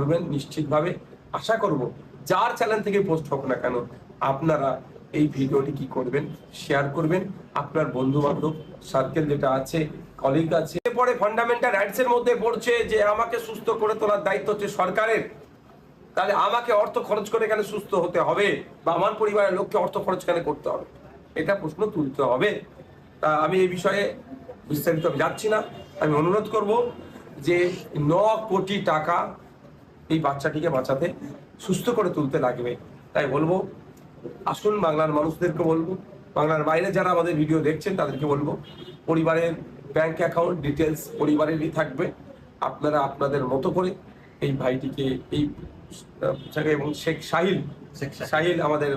করবেন নিশ্চিতভাবে। আশা করব যার চ্যানেল থেকে পোস্ট হোক না কেন আপনারা এই ভিডিওটি কি করবেন, শেয়ার করবেন। আপনার বন্ধু বান্ধব সার্কেল যেটা আছে, কলিগ আছে, পরে ফান্ডামেন্টাল রাইটস এর মধ্যে পড়ছে যে আমাকে সুস্থ করে তোলার দায়িত্ব হচ্ছে সরকারের, তাহলে আমাকে অর্থ খরচ করে এখানে সুস্থ হতে হবে বা আমার পরিবারের লোককে অর্থ খরচ কেন করতে হবে, এটা প্রশ্ন তুলতে হবে। তা আমি এই বিষয়ে বিস্তারিত যাচ্ছি না। আমি অনুরোধ করব যে 9 কোটি টাকা এই বাচ্চাটিকে বাঁচাতে, সুস্থ করে তুলতে লাগবে। তাই বলবো, আসুন বাংলার মানুষদেরকে বলবো, বাংলার বাইরে যারা আমাদের ভিডিও দেখছেন তাদেরকে বলবো, পরিবারের ব্যাংক অ্যাকাউন্ট ডিটেলস পরিবারেরই থাকবে। আপনারা আপনাদের মতো করে এই ভাইটিকে এই এবং শেখ সাহিল আমাদের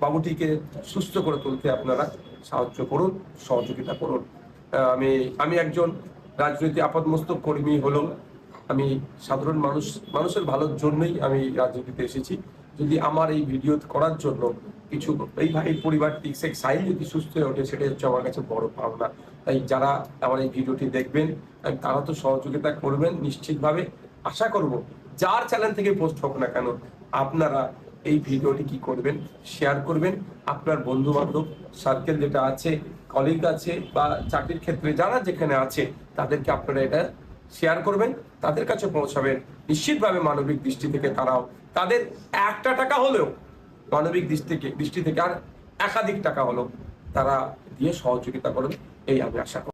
বাবুটিকে সুস্থ করে তুলতে আপনারা সাহায্য করুন, সহযোগিতা করুন। আমি একজন রাজনৈতিক আপাতমস্তক কর্মী হলেও আমি সাধারণ মানুষের ভালোর জন্যই আমি রাজনীতিতে এসেছি। যদি আমার এই ভিডিও করার জন্য কিছু এই ভাই পরিবারটি শেখ সাহিল যদি সুস্থ হয়ে ওঠে, সেটাই হচ্ছে আমার কাছে বড় পাওনা। তাই যারা আমার এই ভিডিওটি দেখবেন তারা তো সহযোগিতা করবেন নিশ্চিতভাবে। আশা করব যার চ্যানেল থেকে পোস্ট হোক না কেন আপনারা এই ভিডিওটি কি করবেন, শেয়ার করবেন। আপনার বন্ধু বান্ধব সার্কেল যেটা আছে, কলিগ আছে বা চাকরির ক্ষেত্রে যারা যেখানে আছে তাদেরকে আপনারা এটা শেয়ার করবেন, তাদের কাছে পৌঁছাবেন। নিশ্চিতভাবে মানবিক দৃষ্টি থেকে তারাও তাদের 1 টাকা হলেও মানবিক দৃষ্টি থেকে আর একাধিক টাকা হলেও তারা দিয়ে সহযোগিতা করবেন, এই আমি আশা করি।